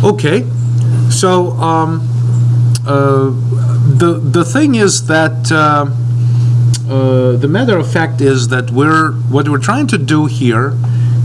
Okay, so the thing is that the matter of fact is that what we're trying to do here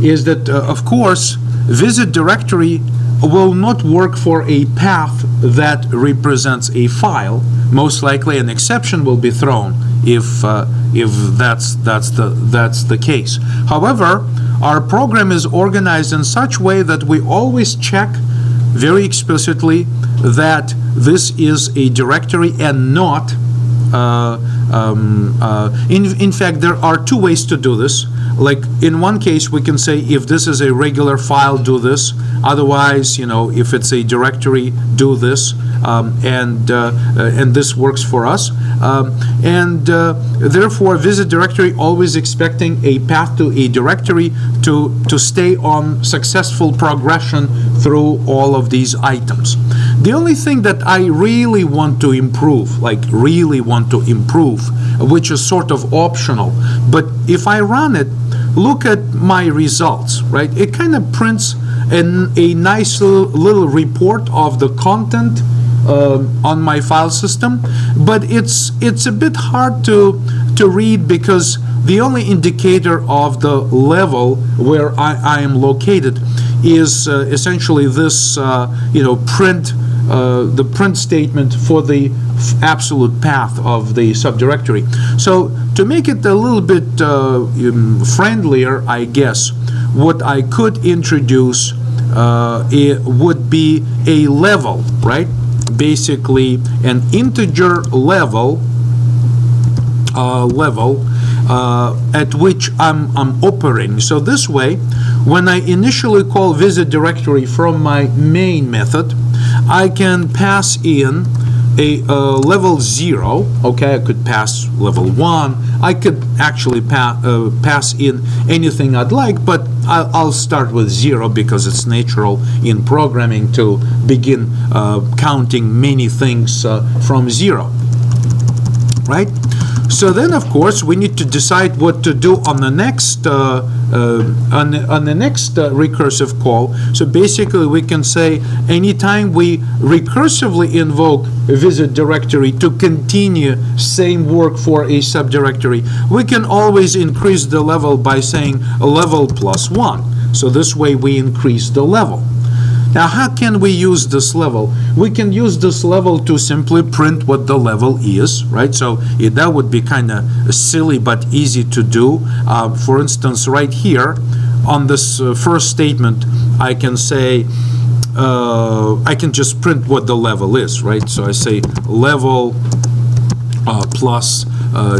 is that of course visit directory will not work for a path that represents a file. Most likely an exception will be thrown if that's the case. However, our program is organized in such way that we always check very explicitly that this is a directory and not in fact, there are two ways to do this. Like in one case, we can say if this is a regular file, do this. Otherwise, if it's a directory, do this, and this works for us. Therefore, visit directory always expecting a path to a directory to stay on successful progression through all of these items. The only thing that I really want to improve, which is sort of optional, but if I run it, look at my results, right? It kind of prints a nice little report of the content on my file system, but it's a bit hard to read because the only indicator of the level where I am located is essentially this, the print statement for the absolute path of the subdirectory. So to make it a little bit friendlier, I guess, what I could introduce it would be a level, right? Basically an integer level at which I'm operating. So this way, when I initially call visit directory from my main method, I can pass in a level 0. Okay, I could pass level 1. I could actually pass in anything I'd like, but I'll start with 0 because it's natural in programming to begin counting many things from 0, right? So then, of course, we need to decide what to do on the next recursive call. So basically, we can say anytime we recursively invoke a visit directory to continue same work for a subdirectory, we can always increase the level by saying a level plus 1. So this way, we increase the level. Now, how can we use this level? We can use this level to simply print what the level is, right? So that would be kind of silly but easy to do. For instance, right here on this first statement, I can say, I can just print what the level is, right? So I say level plus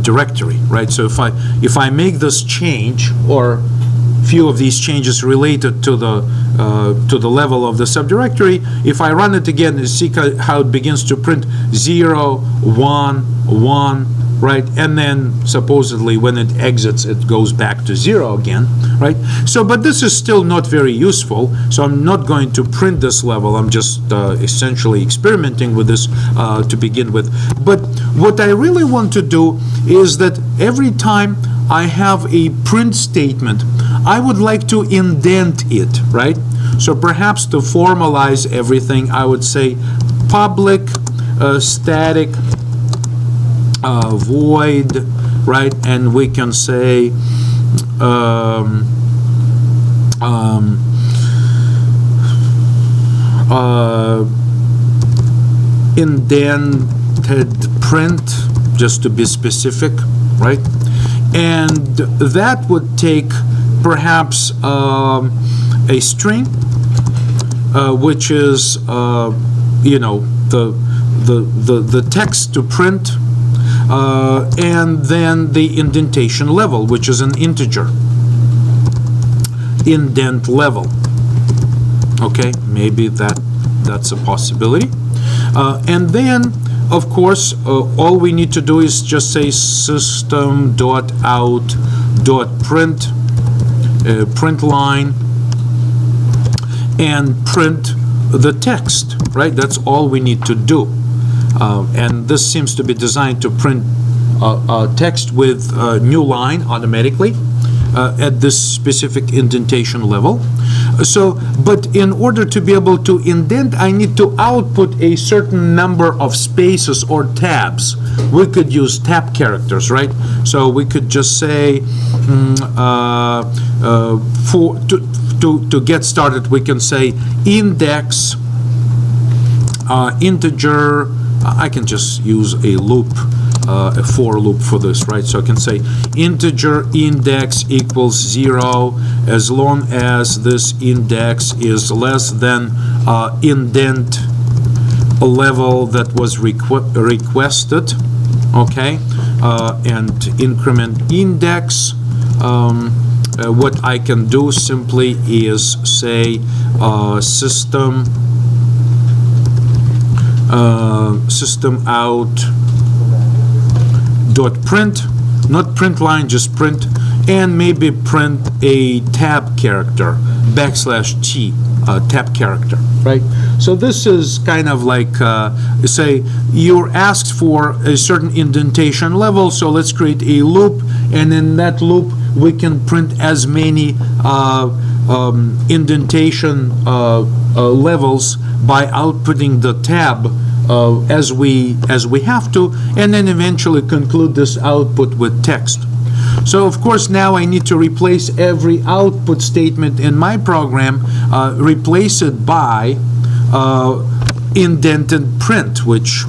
directory, right? So if I make this change, or few of these changes related to the level of the subdirectory, if I run it again, you see how it begins to print 0, 1, 1, right? And then supposedly when it exits, it goes back to 0 again, right? So, but this is still not very useful, so I'm not going to print this level. I'm just essentially experimenting with this to begin with. But what I really want to do is that every time I have a print statement, I would like to indent it, right? So perhaps to formalize everything, I would say public static void, right? And we can say indented print, just to be specific, right? And that would take perhaps a string, which is the text to print, and then the indentation level, which is an integer indent level. Okay, maybe that's a possibility. And then, of course, all we need to do is just say system.out.print print line and print the text, right? That's all we need to do. And this seems to be designed to print text with a new line automatically. at this specific indentation level. So, but in order to be able to indent, I need to output a certain number of spaces or tabs. We could use tab characters, right? So we could just say, to get started, we can say index, integer. I can just use a loop, a for loop for this, right? So I can say integer index equals 0 as long as this index is less than indent level that was requested, okay? And increment index. What I can do simply is say system out dot print, not print line, just print, and maybe print a tab character, \t, tab character, right? So this is kind of like, say, you're asked for a certain indentation level, so let's create a loop, and in that loop, we can print as many indentation levels by outputting the tab as we have to, and then eventually conclude this output with text. So of course now I need to replace every output statement in my program, replace it by indented print, which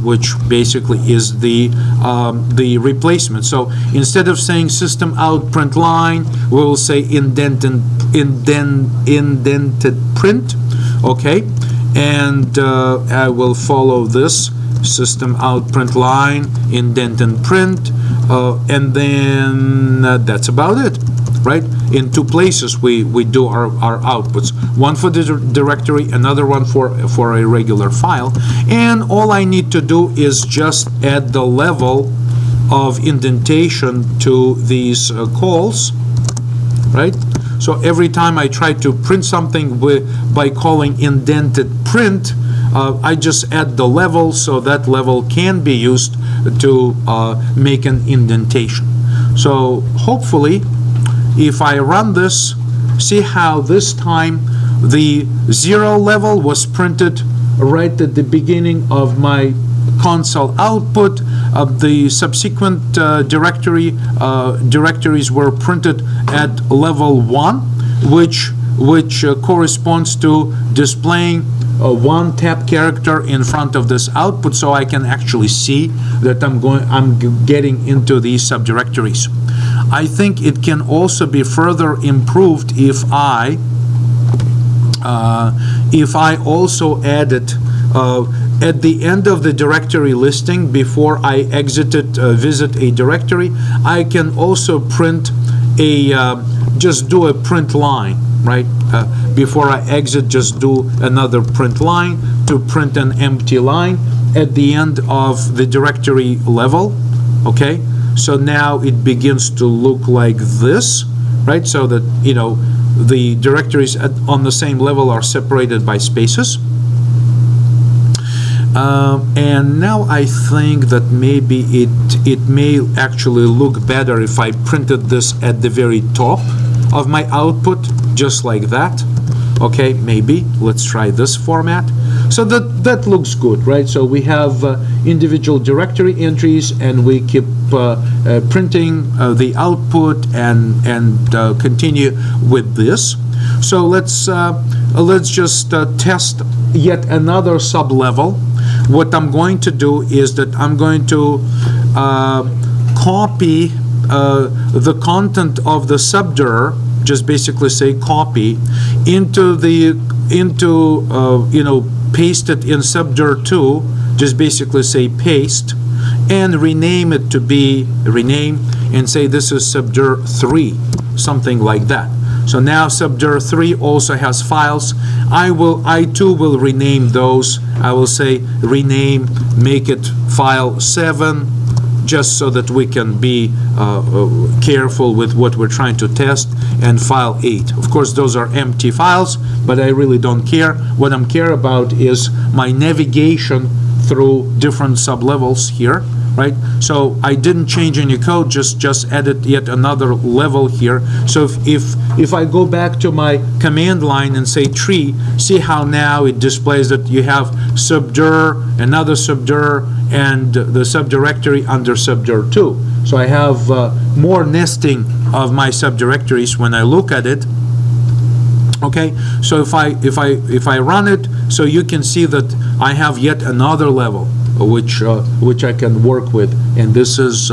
basically is the replacement. So instead of saying system out print line, we will say indented print, okay? And I will follow this system out print line, indent and print, and then that's about it, right? In two places we do our outputs, one for the directory, another one for a regular file, and all I need to do is just add the level of indentation to these calls, right? So every time I try to print something by calling indented print, I just add the level, so that level can be used to make an indentation. So hopefully, if I run this, see how this time the 0 level was printed right at the beginning of my console output. The subsequent directories were printed at level 1, which corresponds to displaying one tab character in front of this output, so I can actually see that I'm getting into these subdirectories. I think it can also be further improved if I also added at the end of the directory listing, before I visit a directory, I can also print just do a print line, right? Before I exit, just do another print line to print an empty line at the end of the directory level, okay? So now it begins to look like this, right? So that, you know, the directories on the same level are separated by spaces. And now I think that maybe it may actually look better if I printed this at the very top of my output, just like that. Okay, maybe let's try this format. So that looks good, right? So we have individual directory entries, and we keep printing the output and continue with this. So let's just test yet another sub-level. What I'm going to do is that I'm going to copy the content of the subdir, just basically say copy, into paste it in subdir 2, just basically say paste, and rename it to be rename, and say this is subdir 3, something like that. So now subdir 3 also has files. I too will rename those. I will say rename, make it file 7, just so that we can be careful with what we're trying to test, and file 8. Of course, those are empty files, but I really don't care. What I'm care about is my navigation through different sublevels here, right? So I didn't change any code, just added yet another level here. So if I go back to my command line and say tree, see how now it displays that you have subdir, another subdir, and the subdirectory under subdir 2. So I have more nesting of my subdirectories when I look at it. Okay, so if I run it, so you can see that I have yet another level which I can work with, and this is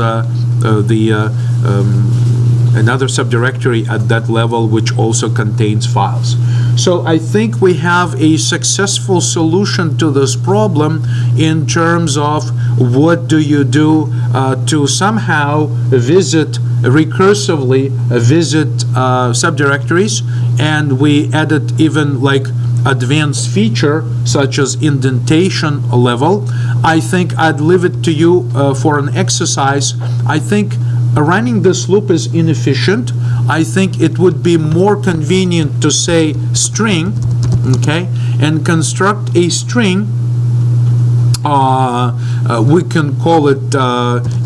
another subdirectory at that level which also contains files. So I think we have a successful solution to this problem in terms of what do you do to somehow recursively visit subdirectories, and we added even like advanced feature such as indentation level. I think I'd leave it to you for an exercise. I think running this loop is inefficient. I think it would be more convenient to say string, okay, and construct a string. We can call it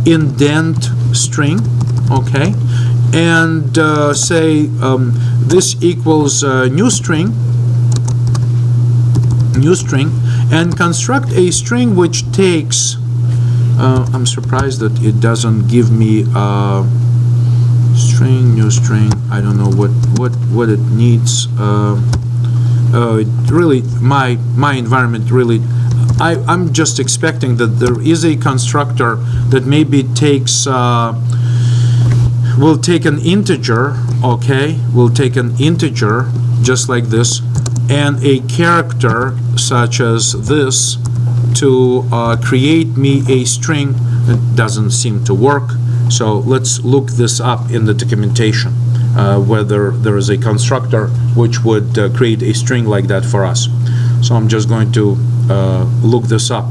indent string, okay, and say this equals new string, and construct a string which takes I'm surprised that it doesn't give me string, new string. I don't know what it needs. It really, my environment really, I'm just expecting that there is a constructor that maybe takes will take an integer, okay, will take an integer just like this, and a character such as this to create me a string. It doesn't seem to work, so let's look this up in the documentation, whether there is a constructor which would create a string like that for us. So I'm just going to look this up.